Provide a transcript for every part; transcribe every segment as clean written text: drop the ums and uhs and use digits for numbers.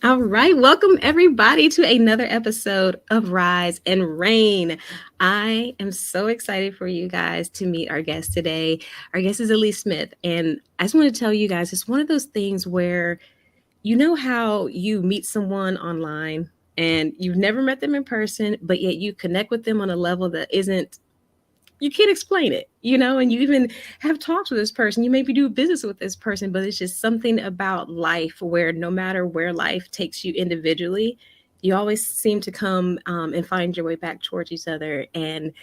All right, welcome everybody to another episode of Rise and Reign. I am so excited for you guys to meet our guest today. Our guest is Elise Smith, and I just want to tell you guys it's one of those things where you know how you meet someone online and you've never met them in person, but yet you connect with them on a level that isn't you can't explain it, and you even have talks with this person. You maybe do business with this person, but it's just something about life where no matter where life takes you individually, you always seem to come and find your way back towards each other. And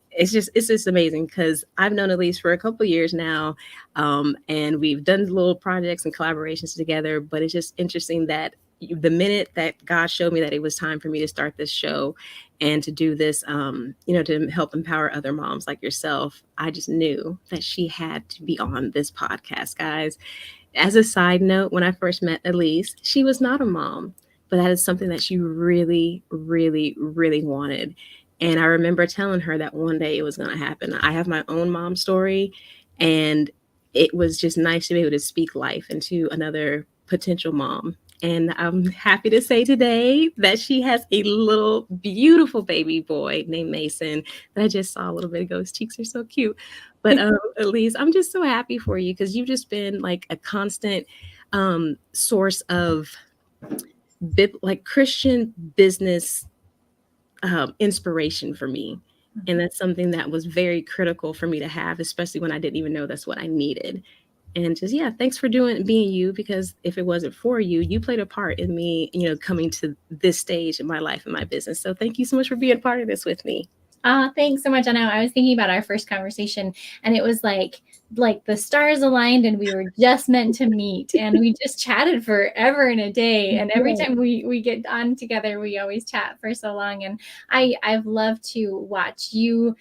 it's just amazing because I've known Elise for a couple of years now, and we've done little projects and collaborations together. But it's just interesting that the minute that God showed me that it was time for me to start this show and to do this, to help empower other moms like yourself, I just knew that she had to be on this podcast, guys. As a side note, when I first met Elise, she was not a mom, but that is something that she really, really, really wanted. And I remember telling her that one day it was going to happen. I have my own mom story, and it was just nice to be able to speak life into another potential mom. And I'm happy to say today that she has a little beautiful baby boy named Mason that I just saw a little bit ago. His cheeks are so cute. But Elise, I'm just so happy for you because you've just been like a constant source of like Christian business inspiration for me. And that's something that was very critical for me to have, especially when I didn't even know that's what I needed. And just, yeah, thanks for being you, because if it wasn't for you, you played a part in me, coming to this stage in my life and my business. So thank you so much for being part of this with me. Thanks so much. I know I was thinking about our first conversation, and it was like the stars aligned and we were just meant to meet, and we just chatted forever and a day. And every time we get on together, we always chat for so long. And I've loved to watch you,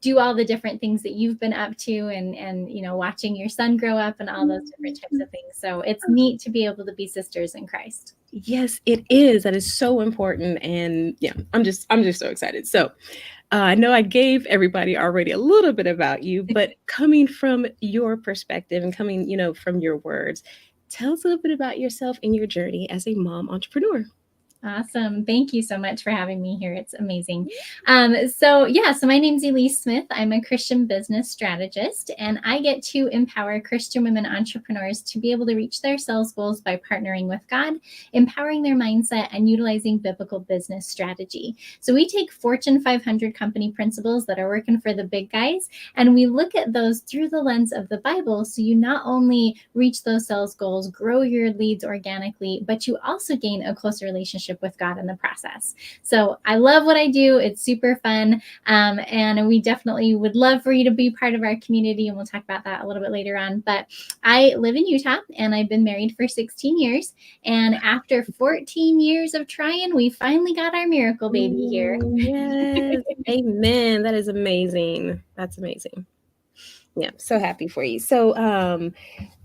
do all the different things that you've been up to, and watching your son grow up and all those different types of things. So it's neat to be able to be sisters in Christ. Yes, it is. That is so important. And yeah, I'm just so excited. So I know I gave everybody already a little bit about you, but coming from your perspective and coming, from your words, tell us a little bit about yourself and your journey as a mom entrepreneur. Awesome. Thank you so much for having me here. It's amazing. So my name's Elise Smith. I'm a Christian business strategist, and I get to empower Christian women entrepreneurs to be able to reach their sales goals by partnering with God, empowering their mindset, and utilizing biblical business strategy. So we take Fortune 500 company principles that are working for the big guys, and we look at those through the lens of the Bible. So you not only reach those sales goals, grow your leads organically, but you also gain a closer relationship with God in the process. So I love what I do. It's super fun. And we definitely would love for you to be part of our community. And we'll talk about that a little bit later on. But I live in Utah, and I've been married for 16 years. And after 14 years of trying, we finally got our miracle baby here. Yes. Amen. That is amazing. That's amazing. Yeah, so happy for you. So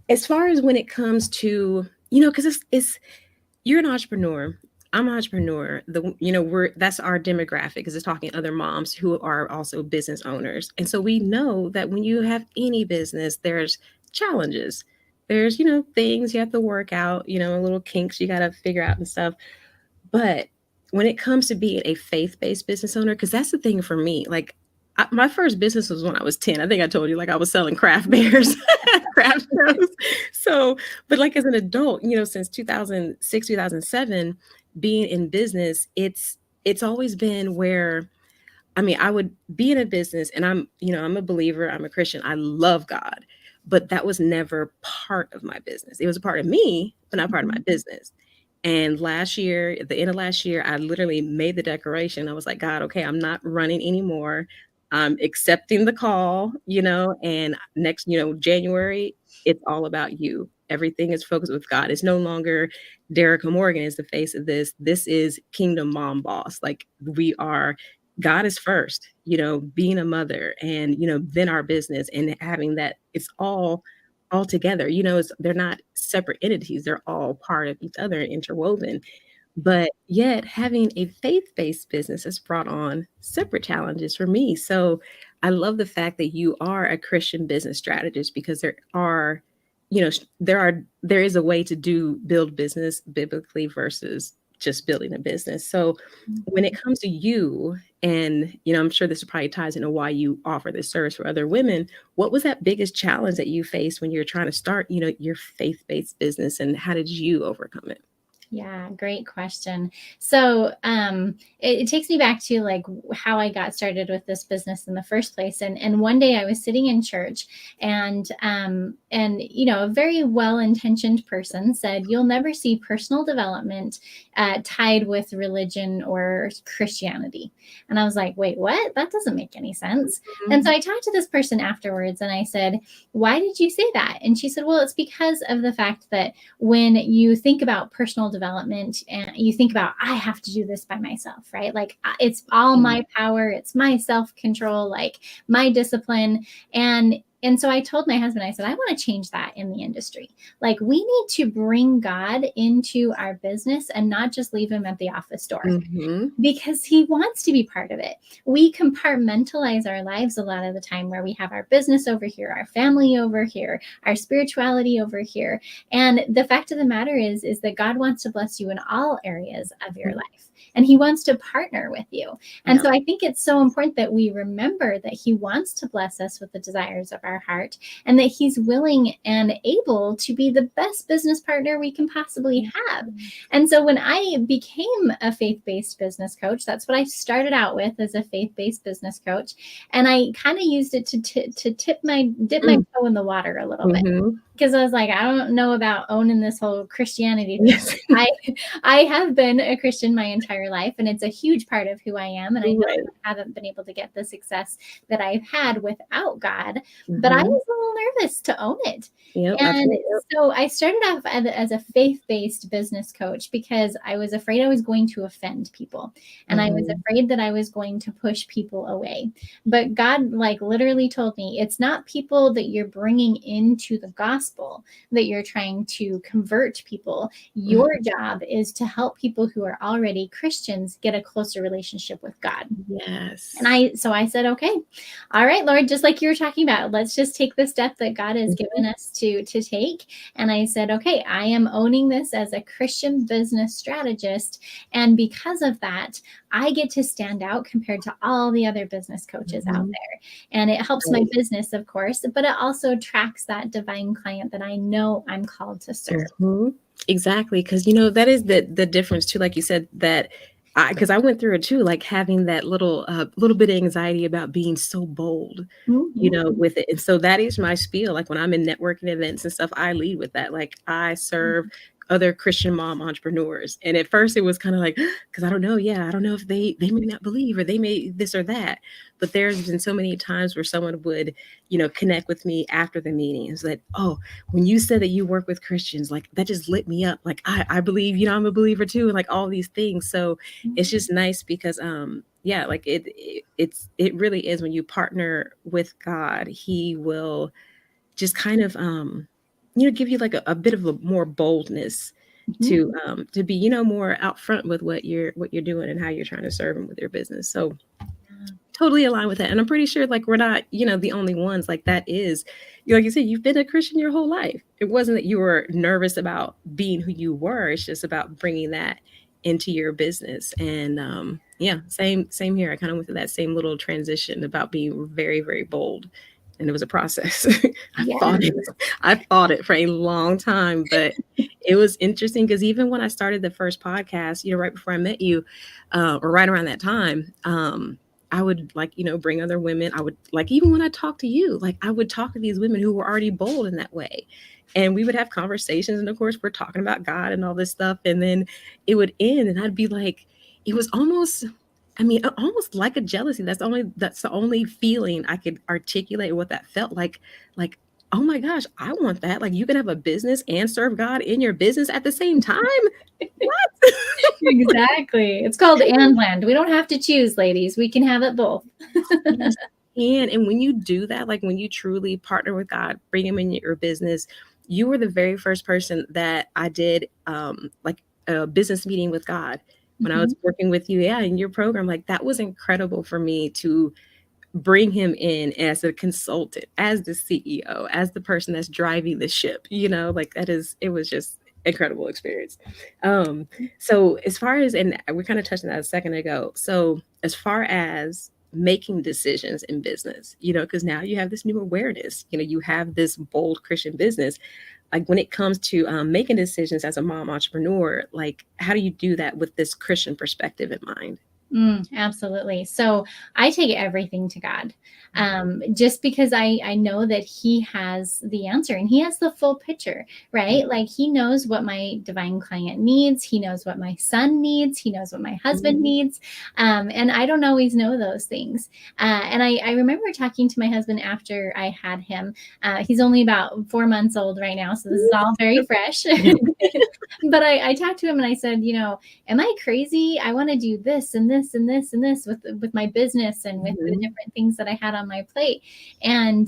as far as when it comes to, because it's you're an entrepreneur. I'm an entrepreneur. That's our demographic, because it's talking other moms who are also business owners. And so we know that when you have any business, there's challenges. There's, things you have to work out, little kinks you got to figure out and stuff. But when it comes to being a faith-based business owner, because that's the thing for me, like my first business was when I was 10. I think I told you, like I was selling craft beers, craft shows. So, but like as an adult, since 2006, 2007, being in business, it's always been where, I mean, I would be in a business and I'm a believer, I'm a Christian, I love God, but that was never part of my business. It was a part of me, but not part of my business. And last year, at the end of last year, I literally made the declaration. I was like, God, okay, I'm not running anymore. I'm accepting the call, and next, January, it's all about you. Everything is focused with God. It's no longer Derek Morgan is the face of this. This is Kingdom Mom Boss. Like we are, God is first, being a mother, and, then our business, and having that it's all together. They're not separate entities. They're all part of each other and interwoven. But yet having a faith-based business has brought on separate challenges for me. So I love the fact that you are a Christian business strategist, because there are there is a way to build business biblically versus just building a business. So when it comes to you, and I'm sure this probably ties into why you offer this service for other women, what was that biggest challenge that you faced when you're trying to start, your faith-based business, and how did you overcome it? Yeah, great question. So it takes me back to like how I got started with this business in the first place. And one day I was sitting in church, and a very well-intentioned person said, "You'll never see personal development tied with religion or Christianity." And I was like, "Wait, what? That doesn't make any sense." Mm-hmm. And so I talked to this person afterwards, and I said, "Why did you say that?" And she said, "Well, it's because of the fact that when you think about personal development and you think about, I have to do this by myself, right? Like it's all my power, it's my self-control, like my discipline. And so I told my husband, I said, I want to change that in the industry. Like we need to bring God into our business and not just leave him at the office door. Mm-hmm. Because he wants to be part of it. We compartmentalize our lives a lot of the time, where we have our business over here, our family over here, our spirituality over here. And the fact of the matter is that God wants to bless you in all areas of your life. And he wants to partner with you. And so I think it's so important that we remember that he wants to bless us with the desires of our heart, and that he's willing and able to be the best business partner we can possibly have. And so when I became a faith-based business coach, that's what I started out with, as a faith-based business coach. And I kind of used it to dip my toe in the water a little bit. Because I was like, I don't know about owning this whole Christianity thing. Yes. I have been a Christian my entire life, and it's a huge part of who I am. And I know I haven't been able to get the success that I've had without God, but I was a little nervous to own it. And so I started off as a faith-based business coach because I was afraid I was going to offend people. And I was afraid that I was going to push people away. But God literally told me, it's not people that you're bringing into the gospel that you're trying to convert people. Your job is to help people who are already Christians get a closer relationship with God. Yes. And I said, okay, all right, Lord, just like you were talking about, let's just take the step that God has given us to take. And I said, okay, I am owning this as a Christian business strategist. And because of that, I get to stand out compared to all the other business coaches out there. And it helps my business, of course, but it also tracks that divine client that I know I'm called to serve. Exactly. Because, that is the difference too. Like you said, that because I went through it too, like having that little bit of anxiety about being so bold, with it. And so that is my spiel. Like when I'm in networking events and stuff, I lead with that. Like I serve other Christian mom entrepreneurs. And at first it was kind of like, because I don't know. Yeah, I don't know if they may not believe, or they may this or that. But there's been so many times where someone would, connect with me after the meeting. It's like, oh, when you said that you work with Christians, like that just lit me up. Like I believe, I'm a believer too, and like all these things. So it's just nice because like it really is, when you partner with God, he will just kind of give you like a bit of a more boldness to be more out front with what you're doing and how you're trying to serve him with your business. So totally align with that. And I'm pretty sure like we're not, the only ones. Like that is, like you said, you've been a Christian your whole life. It wasn't that you were nervous about being who you were. It's just about bringing that into your business. And same here. I kind of went through that same little transition about being very, very bold. And it was a process. I fought it for a long time, but it was interesting because even when I started the first podcast, right before I met you, or right around that time, I would bring other women. I would even when I talked to you, I would talk to these women who were already bold in that way. And we would have conversations. And of course, we're talking about God and all this stuff. And then it would end. And I'd be like, it was almost like a jealousy. That's the only feeling I could articulate what that felt like. Like, oh my gosh, I want that. Like you can have a business and serve God in your business at the same time. What? Exactly. It's called and land. We don't have to choose, ladies. We can have it both. Yes. And when you do that, like when you truly partner with God, bring him in your business, you were the very first person that I did like a business meeting with God when I was working with you. Yeah, in your program. Like that was incredible for me to bring him in as a consultant, as the CEO, as the person that's driving the ship, like it was just incredible experience. Um, so as far as, and we kind of touched on that a second ago. So as far as making decisions in business, because now you have this new awareness, you have this bold Christian business. Like when it comes to making decisions as a mom entrepreneur, like how do you do that with this Christian perspective in mind? Absolutely. So I take everything to God, just because I know that He has the answer and He has the full picture, right? Like He knows what my divine client needs. He knows what my son needs. He knows what my husband needs. And I don't always know those things. And I remember talking to my husband after I had him. He's only about 4 months old right now. So this is all very fresh. But I talked to him and I said, am I crazy? I want to do this and this and this and this with my business and with the different things that I had on my plate. And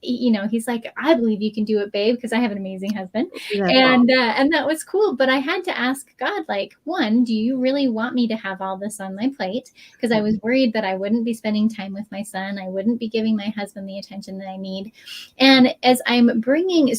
he's like, I believe you can do it, babe, because I have an amazing husband. That's And awesome. and that was cool. But I had to ask God, like, one, do you really want me to have all this on my plate? Because I was worried that I wouldn't be spending time with my son. I wouldn't be giving my husband the attention that I need. And as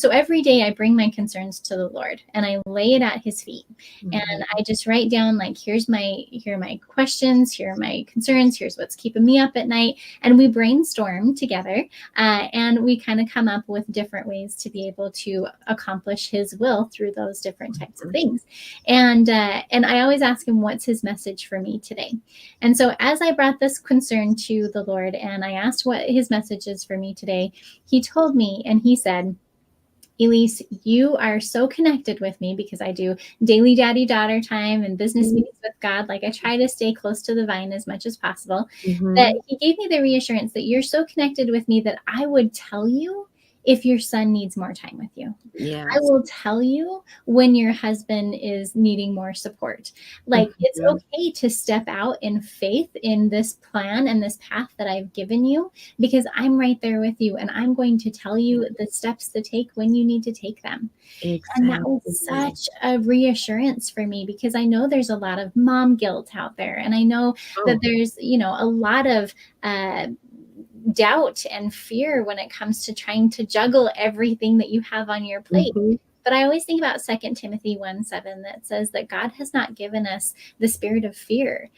so every day I bring my concerns to the Lord and I lay it at His feet. And I just write down, like, here are my questions, here are my concerns, here's what's keeping me up at night. And we brainstorm together, and we kind of come up with different ways to be able to accomplish His will through those different types of things. And I always ask Him, what's His message for me today? And so as I brought this concern to the Lord and I asked what His message is for me today, He told me, and He said, Elise, you are so connected with me because I do daily daddy-daughter time and business meetings with God. Like I try to stay close to the vine as much as possible. That He gave me the reassurance that you're so connected with me that I would tell you if your son needs more time with you. I Yes. will tell you when your husband is needing more support. Like it's okay to step out in faith in this plan and this path that I've given you, because I'm right there with you and I'm going to tell you the steps to take when you need to take them. And that was Exactly. such a reassurance for me, because I know there's a lot of mom guilt out there. And I know that Oh. there's, a lot of doubt and fear when it comes to trying to juggle everything that you have on your plate. But I always think about 2 Timothy 1:7 that says that God has not given us the spirit of fear,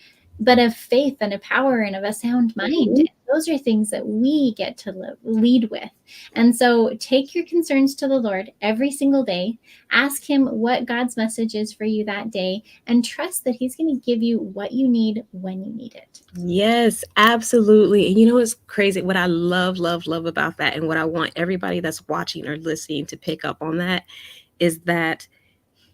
but of faith and of power and of a sound mind. And those are things that we get to lead with. And so take your concerns to the Lord every single day. Ask Him what God's message is for you that day, and trust that He's going to give you what you need when you need it. Yes, absolutely. And what's crazy? What I love, love, love about that, and what I want everybody that's watching or listening to pick up on that is that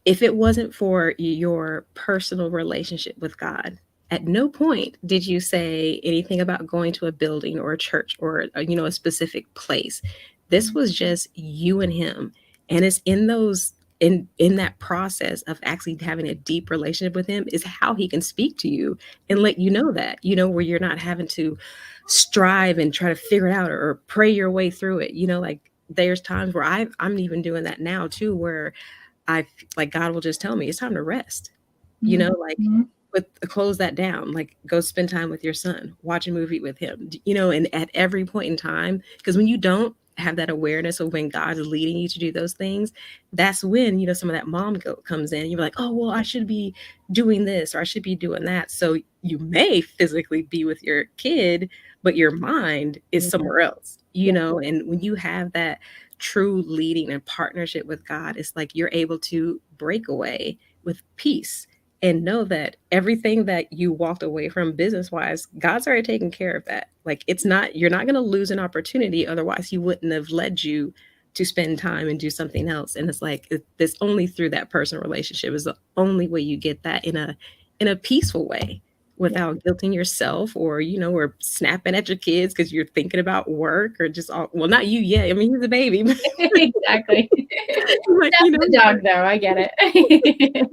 if it wasn't for your personal relationship with God, at no point did you say anything about going to a building or a church or a specific place. This was just you and Him, and it's in those in that process of actually having a deep relationship with Him is how He can speak to you and let you know that where you're not having to strive and try to figure it out or pray your way through it. Like there's times where I'm even doing that now too, where I like God will just tell me it's time to rest. Like Mhm. close that down, like go spend time with your son, watch a movie with him, and at every point in time, because when you don't have that awareness of when God is leading you to do those things, that's when, some of that mom guilt comes in. You're like, oh, well, I should be doing this or I should be doing that. So you may physically be with your kid, but your mind is Yeah. somewhere else, Yeah. and when you have that true leading and partnership with God, it's like you're able to break away with peace and know that everything that you walked away from business wise, God's already taken care of that. Like you're not going to lose an opportunity. Otherwise, He wouldn't have led you to spend time and do something else. And it's like, this only through that personal relationship is the only way you get that in a peaceful way Yeah. without guilting yourself or, or snapping at your kids because you're thinking about work or just well, not you yet. I mean, he's a baby, but Exactly. like, That's the dog, though. I get it.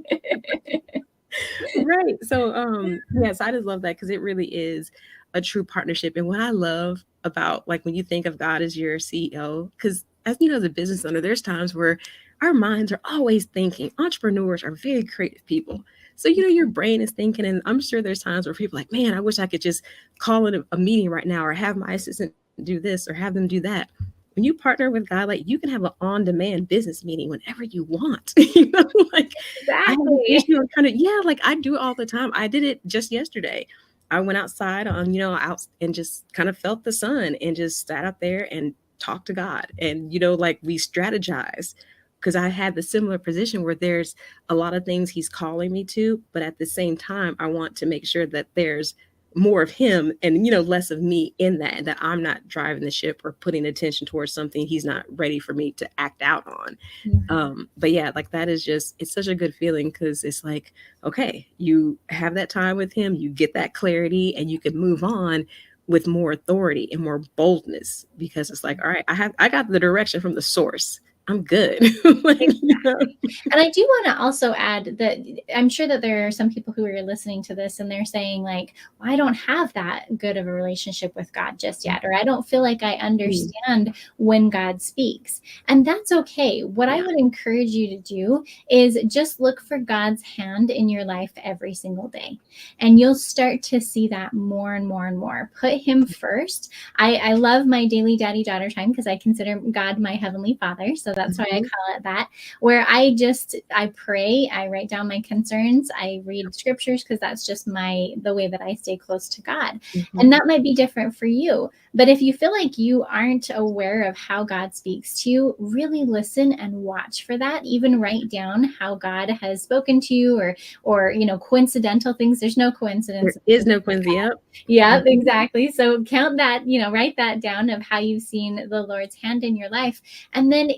right. So yes, I just love that because it really is a true partnership. And what I love about like when you think of God as your CEO, because as as a business owner, there's times where our minds are always thinking. Entrepreneurs are very creative people. So, your brain is thinking, and I'm sure there's times where people are like, man, I wish I could just call in a meeting right now or have my assistant do this or have them do that. When you partner with God, like you can have an on-demand business meeting whenever you want. Like I have an Exactly. issue. I'm trying to, yeah, like I do it all the time. I did it just yesterday. I went outside on, out and just kind of felt the sun and just sat out there and talked to God. And, like we strategized because I had the similar position where there's a lot of things he's calling me to, but at the same time, I want to make sure that there's more of him and less of me in that I'm not driving the ship or putting attention towards something he's not ready for me to act out on. But yeah, like that is just, it's such a good feeling because it's like, okay, you have that time with him, you get that clarity, and you can move on with more authority and more boldness because it's like, all right, I got the direction from the source. I'm good. Like, Exactly. And I do want to also add that I'm sure that there are some people who are listening to this and they're saying, like, well, I don't have that good of a relationship with God just yet, or I don't feel like I understand when God speaks. And that's okay. What I Yeah. would encourage you to do is just look for God's hand in your life every single day. And you'll start to see that more and more and more. Put Him first. I love my daily daddy daughter time because I consider God my heavenly father. So that's why I call it that, where I pray, I write down my concerns, I read scriptures because that's just the way that I stay close to God. And that might be different for you. But if you feel like you aren't aware of how God speaks to you, really listen and watch for that. Even write down how God has spoken to you or coincidental things. There's no coincidence. There is no Quincy. Yep. Yeah, exactly. So count that, write that down of how you've seen the Lord's hand in your life. And then,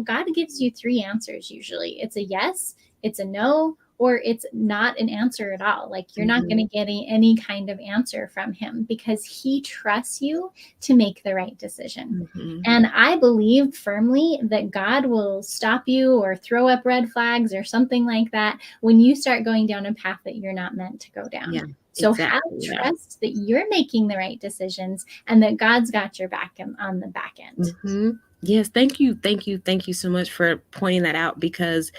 God gives you 3 answers usually. It's a yes, it's a no, or it's not an answer at all. Like you're not going to get any kind of answer from him because he trusts you to make the right decision. And I believe firmly that God will stop you or throw up red flags or something like that when you start going down a path that you're not meant to go down. Yeah. So Exactly, have trust that you're making the right decisions and that God's got your back on the back end. Yes, thank you. Thank you. Thank you so much for pointing that out because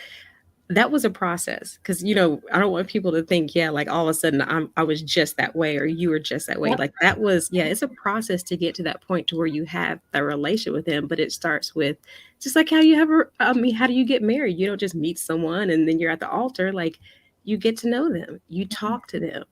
that was a process. Because, I don't want people to think, yeah, like all of a sudden I was just that way or you were just that way. Yep. Like that was, yeah, it's a process to get to that point to where you have that relation with him. But it starts with just like how you have, how do you get married? You don't just meet someone and then you're at the altar. Like you get to know them, you talk to them.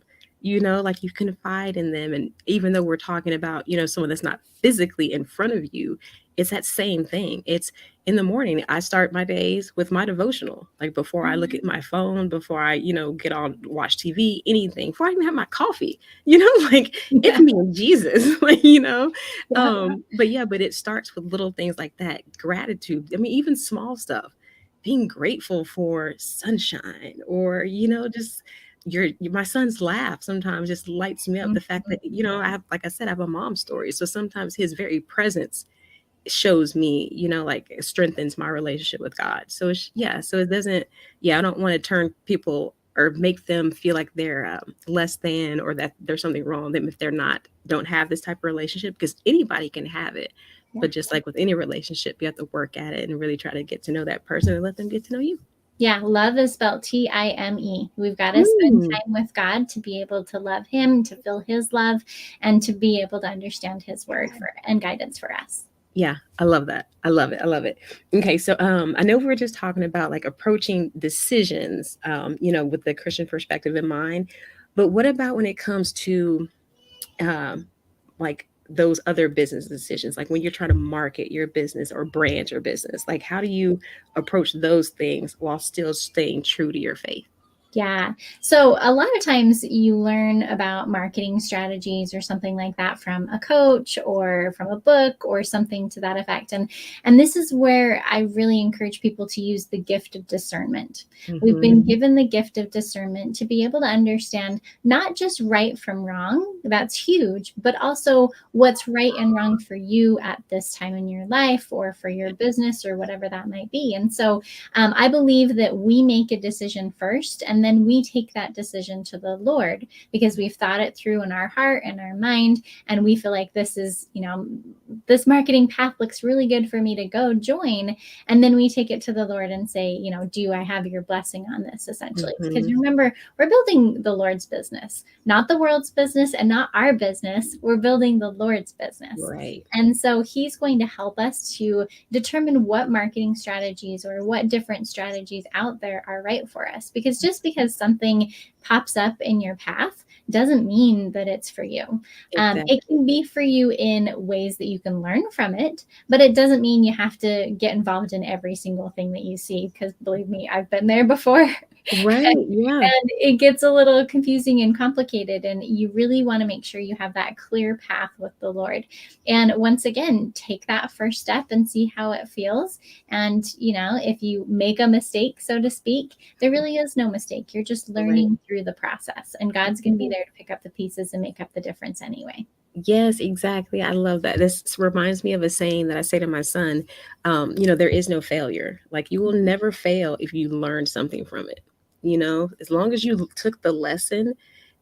Like you confide in them. And even though we're talking about, someone that's not physically in front of you, it's that same thing. It's in the morning, I start my days with my devotional. Like before I look at my phone, before I, get on, watch TV, anything, before I even have my coffee, like it's me and Jesus, like, but it starts with little things like that. Gratitude. I mean, even small stuff, being grateful for sunshine or, just my son's laugh sometimes just lights me up. The fact that, I have, like I said, I have a mom story. So sometimes his very presence shows me, like it strengthens my relationship with God. So so it doesn't, I don't want to turn people or make them feel like they're less than or that there's something wrong with them if don't have this type of relationship because anybody can have it. But just like with any relationship, you have to work at it and really try to get to know that person and let them get to know you. Yeah, love is spelled Time. We've got to spend time with God to be able to love him, to feel his love, and to be able to understand his word and guidance for us. Yeah, I love that. I love it. I love it. Okay, so I know we were just talking about like approaching decisions, with the Christian perspective in mind, but what about when it comes to like those other business decisions, like when you're trying to market your business or brand your business, like how do you approach those things while still staying true to your faith? Yeah. So a lot of times you learn about marketing strategies or something like that from a coach or from a book or something to that effect. And this is where I really encourage people to use the gift of discernment. We've been given the gift of discernment to be able to understand not just right from wrong, that's huge, but also what's right and wrong for you at this time in your life or for your business or whatever that might be. And so I believe that we make a decision first and And then we take that decision to the Lord because we've thought it through in our heart and our mind. And we feel like this is, this marketing path looks really good for me to go join. And then we take it to the Lord and say, do I have your blessing on this, essentially? Because remember, we're building the Lord's business, not the world's business and not our business. We're building the Lord's business. Right. And so he's going to help us to determine what marketing strategies or what different strategies out there are right for us. Because just because something pops up in your path doesn't mean that it's for you. Exactly. It can be for you in ways that you can learn from it, but it doesn't mean you have to get involved in every single thing that you see, because believe me, I've been there before. Right. Yeah. And it gets a little confusing and complicated, and you really want to make sure you have that clear path with the Lord. And once again, take that first step and see how it feels. And, if you make a mistake, so to speak, there really is no mistake. You're just learning through the process, and God's going to be there to pick up the pieces and make up the difference anyway. Yes, exactly. I love that. This reminds me of a saying that I say to my son. There is no failure. Like, you will never fail if you learn something from it. As long as you took the lesson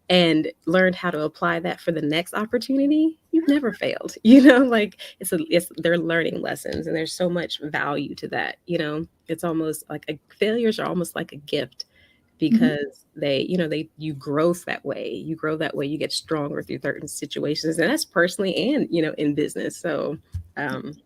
and learned how to apply that for the next opportunity, you've never failed. Like, they're learning lessons, and there's so much value to that. It's almost like failures are almost like a gift, because you grow that way. You get stronger through certain situations, and that's personally and in business. So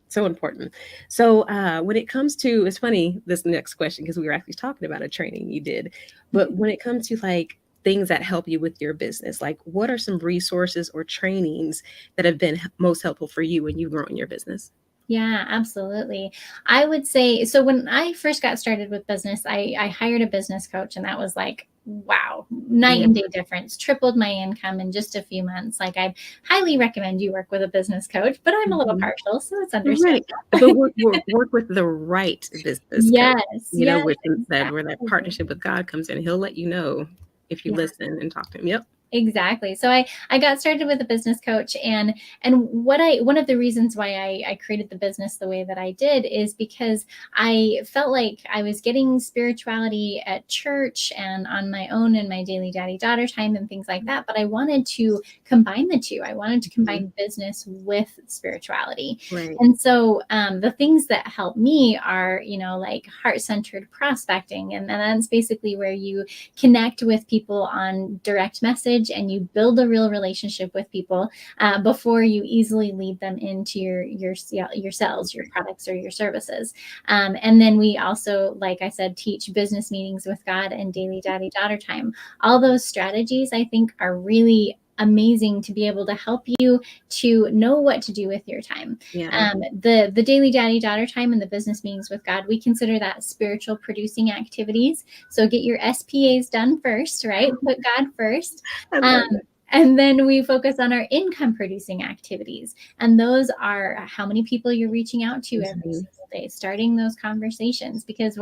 so important. So when it comes to, it's funny, this next question, because we were actually talking about a training you did, but when it comes to like things that help you with your business, like what are some resources or trainings that have been most helpful for you when you've grown your business? Yeah, absolutely. I would say, so when I first got started with business, I hired a business coach, and that was like, wow, night and day difference, tripled my income in just a few months. Like, I highly recommend you work with a business coach, but I'm a little partial, so it's understandable. Right. But work with the right business coach, Yes, where that partnership with God comes in. He'll let you know if you listen and talk to him. Yep. Exactly. So I got started with a business coach, and one of the reasons why I created the business the way that I did is because I felt like I was getting spirituality at church and on my own in my daily daddy-daughter time and things like that. But I wanted to combine the two. I wanted to combine business with spirituality. Right. And so the things that help me are, like heart-centered prospecting. And that's basically where you connect with people on direct message, and you build a real relationship with people before you easily lead them into your sales, your products, or your services. And then we also, like I said, teach business meetings with God and daily daddy-daughter time. All those strategies, I think, are really amazing to be able to help you to know what to do with your time. Yeah. The daily daddy-daughter time and the business meetings with God, we consider that spiritual producing activities. So get your SPAs done first, right? Put God first. And then we focus on our income producing activities. And those are how many people you're reaching out to every single day, starting those conversations, because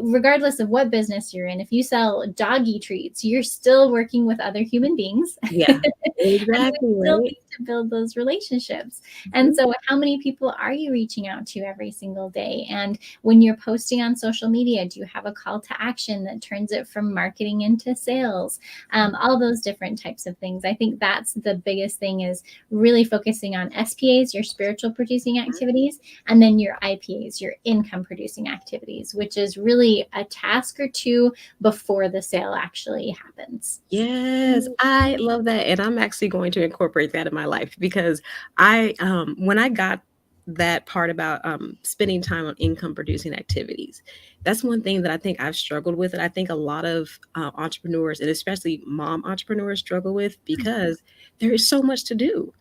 regardless of what business you're in, if you sell doggy treats, you're still working with other human beings. Yeah, exactly. And we still need to build those relationships. And so how many people are you reaching out to every single day? And when you're posting on social media, do you have a call to action that turns it from marketing into sales? All those different types of things. I think that's the biggest thing, is really focusing on SPAs, your spiritual producing activities, and then your IPAs, your income producing activities, which is really a task or two before the sale actually happens. Yes, I love that. And I'm actually going to incorporate that in my life, because when I got that part about spending time on income producing activities, that's one thing that I think I've struggled with. And I think a lot of entrepreneurs, and especially mom entrepreneurs, struggle with, because there is so much to do.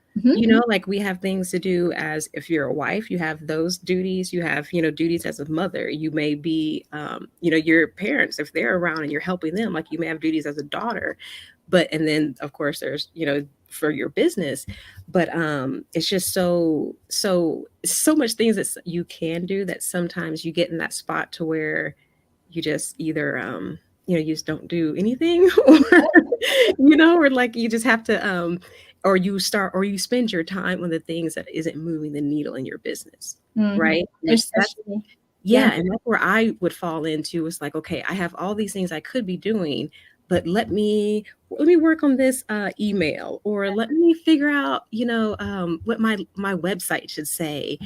Like, we have things to do. As if you're a wife, you have those duties. You have, duties as a mother. You may be, your parents, if they're around and you're helping them, like, you may have duties as a daughter. And then of course there's, for your business. But it's just so much things that you can do, that sometimes you get in that spot to where you just either you just don't do anything, or like you just have to or you spend your time on the things that isn't moving the needle in your business. Right. Yeah. And that's where I would fall into. It's like, okay, I have all these things I could be doing, but let me work on this email, or let me figure out, what my website should say.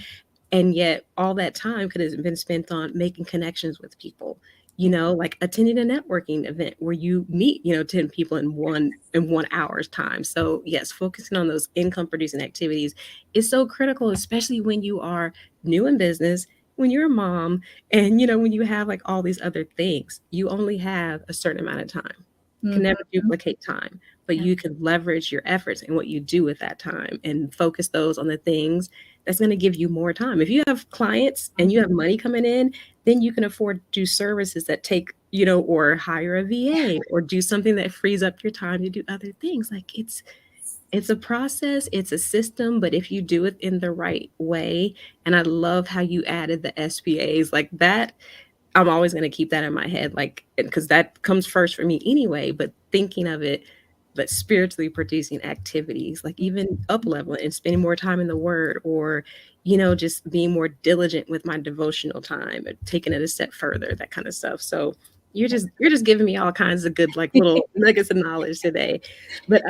And yet all that time could have been spent on making connections with people, like attending a networking event where you meet, 10 people in one hour's time. So yes, focusing on those income producing activities is so critical, especially when you are new in business, when you're a mom, and when you have like all these other things. You only have a certain amount of time. Can never Mhm. duplicate time, but you can leverage your efforts and what you do with that time and focus those on the things that's going to give you more time. If you have clients and you have money coming in, then you can afford to do services that take, or hire a VA or do something that frees up your time to do other things. Like it's a process, it's a system, but if you do it in the right way, and I love how you added the SPAs like that. I'm always going to keep that in my head, like, because that comes first for me anyway. But thinking of it, but spiritually producing activities, like even up leveling and spending more time in the Word, or just being more diligent with my devotional time, and taking it a step further, that kind of stuff. So you're just giving me all kinds of good like little nuggets of knowledge today. But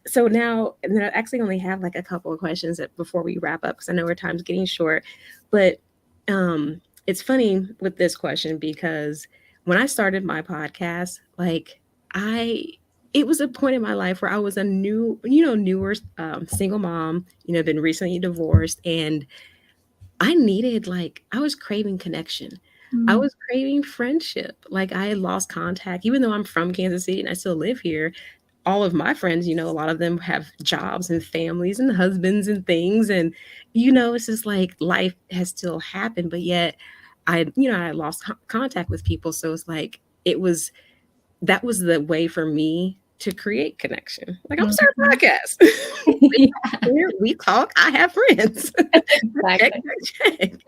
so now, and then I actually only have like a couple of questions before we wrap up, because I know our time's getting short. But it's funny with this question, because when I started my podcast, like I it was a point in my life where I was a newer single mom, been recently divorced, and I was craving connection. I Mm. was craving friendship. Like I had lost contact, even though I'm from Kansas City and I still live here. All of my friends, a lot of them have jobs and families and husbands and things. And, it's just like life has still happened, but yet I lost contact with people. So it's like, that was the way for me to create connection. Like, I'm starting Mhm. a podcast. Yeah, We talk. I have friends. Check, exactly. check,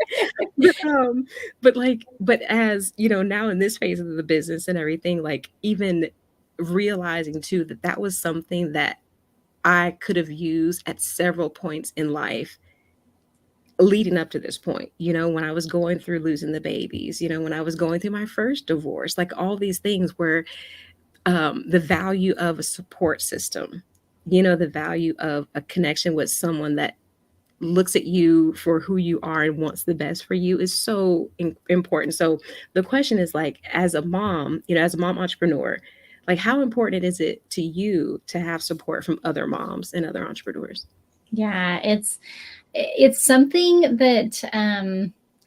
check. But as now in this phase of the business and everything, like even realizing too that was something that I could have used at several points in life leading up to this point, when I was going through losing the babies, when I was going through my first divorce, like all these things where the value of a support system, the value of a connection with someone that looks at you for who you are and wants the best for you is so important. So the question is like, as a mom entrepreneur, like how important is it to you to have support from other moms and other entrepreneurs? Yeah, it's something that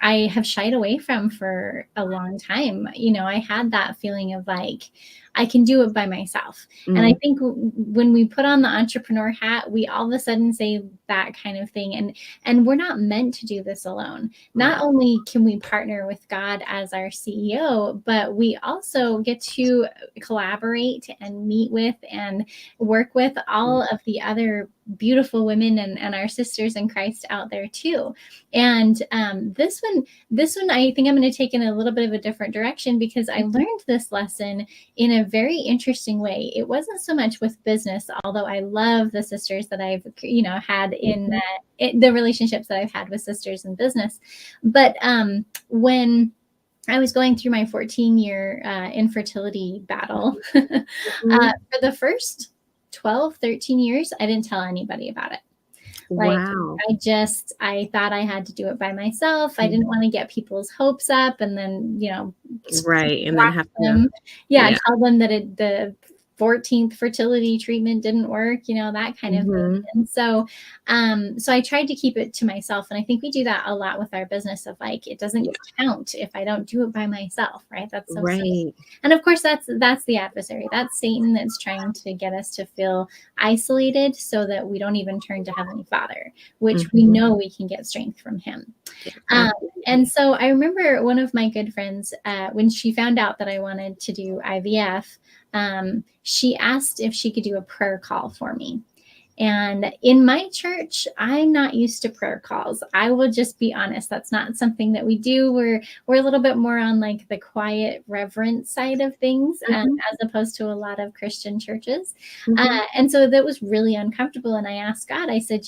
I have shied away from for a long time. I had that feeling of like, I can do it by myself. And I Mm, think when we put on the entrepreneur hat, we all of a sudden say that kind of thing. And we're not meant to do this alone. Not right. only can we partner with God as our CEO, but we also get to collaborate and meet with and work with all of the other beautiful women and our sisters in Christ out there too. And this one, I think I'm going to take in a little bit of a different direction, because I learned this lesson in a very interesting way. It wasn't so much with business, although I love the sisters that I've had in Mhm. the relationships that I've had with sisters in business. But when I was going through my 14-year infertility battle. Mhm. For the first 12, 13 years, I didn't tell anybody about it. Like, Wow. I thought I had to do it by myself. I Mhm. didn't want to get people's hopes up and then, Right. And then shock have to, them. Yeah, yeah. tell them that the 14th fertility treatment didn't work, that kind of thing. Hmm. And so I tried to keep it to myself. And I think we do that a lot with our business of like, it doesn't Yeah. count if I don't do it by myself, right? That's so silly. Right. And of course, that's the adversary. That's Satan that's trying to get us to feel isolated so that we don't even turn to Heavenly Father, which we Hmm. know we can get strength from Him. Yeah, Um, and absolutely. so I remember one of my good friends, when she found out that I wanted to do IVF, she asked if she could do a prayer call for me. And in my church, I'm not used to prayer calls. I will just be honest. That's not something that we do. We're a little bit more on like the quiet, reverent side of things, Hmm. as opposed to a lot of Christian churches. Hmm. And so that was really uncomfortable. And I asked God, I said,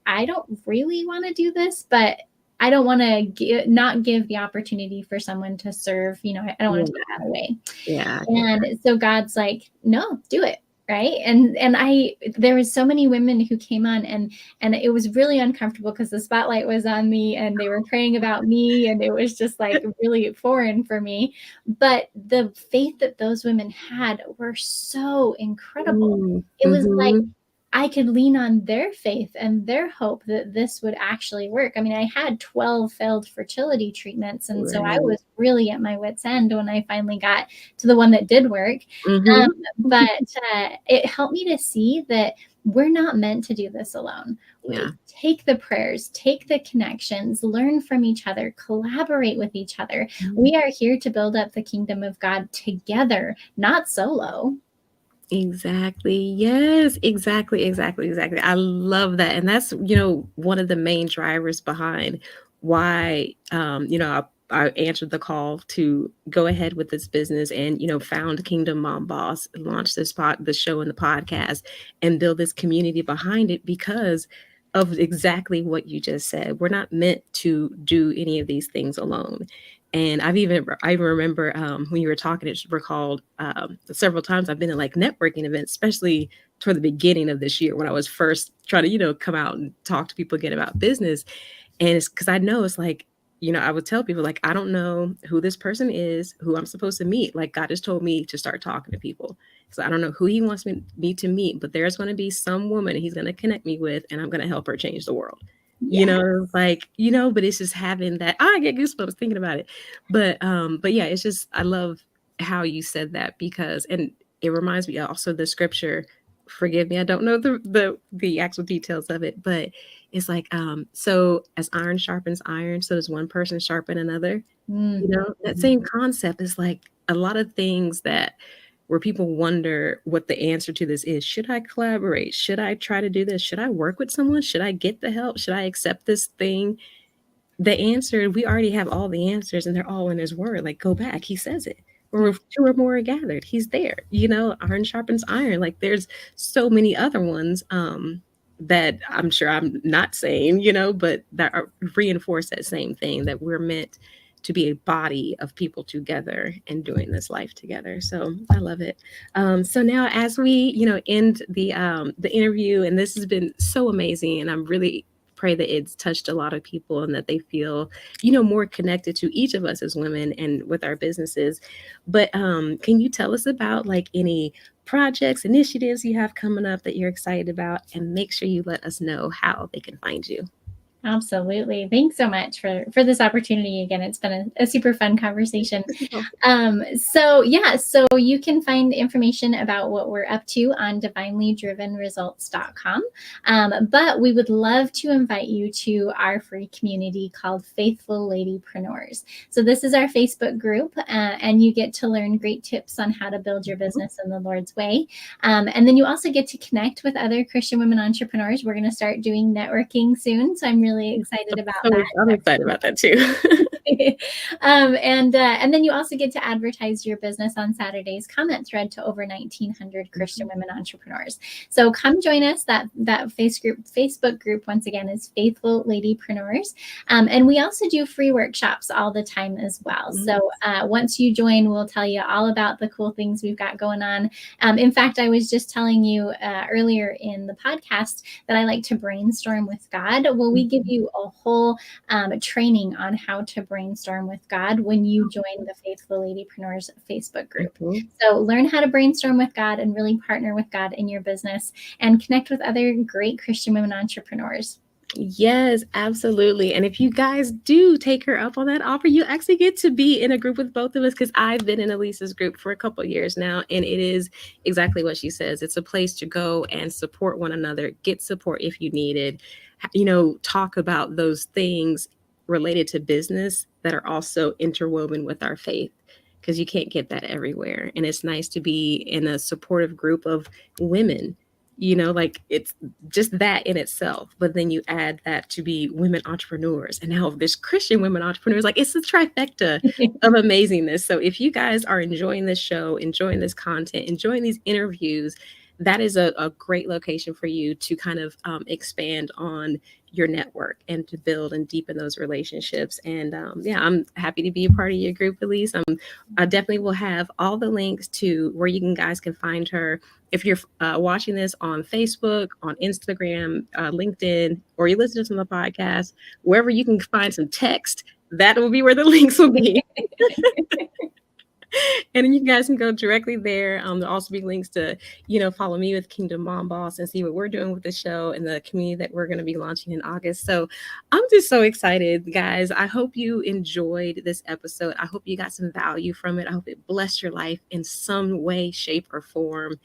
I don't really want to do this, but I don't want to not give the opportunity for someone to serve, I don't want to take Yeah. that away. Yeah. I get And that. so God's like, no, do it. Right. And there was so many women who came on, and it was really uncomfortable because the spotlight was on me and they were praying about me, and it was just like really foreign for me. But the faith that those women had were so incredible. It was like Mm-hmm. I could lean on their faith and their hope that this would actually work. I mean, I had 12 failed fertility treatments. And so I Right. was really at my wit's end when I finally got to the one that did work. Um, Mm-hmm. but it helped me to see that we're not meant to do this alone. Yeah. Take the prayers, take the connections, learn from each other, collaborate with each other. We are here to build up the kingdom of God together, not solo. Exactly. Yes, exactly. I love that. And that's, one of the main drivers behind why, I answered the call to go ahead with this business and, found Kingdom Mom Boss, launch the show and the podcast and build this community behind it because of exactly what you just said. We're not meant to do any of these things alone. And I remember when you were talking, it recalled several times I've been in like networking events, especially toward the beginning of this year when I was first trying to, come out and talk to people again about business. And it's because I know it's like, I would tell people like, I don't know who this person is, who I'm supposed to meet. Like God just told me to start talking to people. So I don't know who he wants me to meet, but there's going to be some woman he's going to connect me with and I'm going to help her change the world. Yeah. But it's just having that, I get goosebumps thinking about it. But yeah, it's just, I love how you said that because, and it reminds me also the scripture, forgive me, I don't know the actual details of it, but it's like, so as iron sharpens iron, so does one person sharpen another. That Mm-hmm. same concept is like a lot of things that where people wonder what the answer to this is. Should I collaborate? Should I try to do this? Should I work with someone? Should I get the help? Should I accept this thing? The answer, we already have all the answers and they're all in his word. Like, go back. He says it. Or Yeah. if two or more are gathered, he's there. Iron sharpens iron. Like there's so many other ones that I'm sure I'm not saying, but that reinforce that same thing that we're meant to be a body of people together and doing this life together. So I love it. So now as we, end the interview, and this has been so amazing, and I'm really pray that it's touched a lot of people and that they feel, more connected to each of us as women and with our businesses. But can you tell us about like any projects, initiatives you have coming up that you're excited about, and make sure you let us know how they can find you? Absolutely. Thanks so much for this opportunity. Again, it's been a super fun conversation. So you can find information about what we're up to on divinelydrivenresults.com. But we would love to invite you to our free community called Faithful Ladypreneurs. So this is our Facebook group, and you get to learn great tips on how to build your business in the Lord's way. And then you also get to connect with other Christian women entrepreneurs. We're going to start doing networking soon. So I'm really excited about that. I'm excited about that too. And then you also get to advertise your business on Saturday's comment thread to over 1,900 Christian women entrepreneurs. So come join us. That Facebook group once again is Faithful Ladypreneurs, and we also do free workshops all the time as well. So once you join, we'll tell you all about the cool things we've got going on. In fact, I was just telling you earlier in the podcast that I like to brainstorm with God. Well, we give you a whole training on how to brainstorm with God when you join the Faithful Ladypreneurs Facebook group. So learn how to brainstorm with God and really partner with God in your business and connect with other great Christian women entrepreneurs. Yes, absolutely. And if you guys do take her up on that offer, you actually get to be in a group with both of us, because I've been in Elise's group for a couple of years now, and it is exactly what she says. It's a place to go and support one another, get support if you need it, talk about those things related to business that are also interwoven with our faith, because you can't get that everywhere. And it's nice to be in a supportive group of women. Like it's just that in itself, but then you add that to be women entrepreneurs, and now there's Christian women entrepreneurs. Like it's a trifecta of amazingness. So if you guys are enjoying this show, enjoying this content, enjoying these interviews, that is a great location for you to kind of expand on your network and to build and deepen those relationships. And yeah, I'm happy to be a part of your group, Elise. I definitely will have all the links to where you can guys can find her. If you're watching this on Facebook, on Instagram, LinkedIn, or you listen to the podcast, wherever you can find some text, that will be where the links will be. And then you guys can go directly there. There'll also be links to, follow me with Kingdom Mom Boss and see what we're doing with the show and the community that we're going to be launching in August. So I'm just so excited, guys. I hope you enjoyed this episode. I hope you got some value from it. I hope it blessed your life in some way, shape, or form.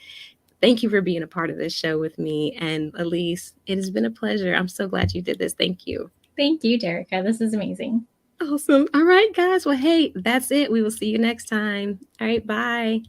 Thank you for being a part of this show with me. And Elise, it has been a pleasure. I'm so glad you did this. Thank you. Thank you, Derica. This is amazing. Awesome. All right, guys. Well, hey, that's it. We will see you next time. All right. Bye.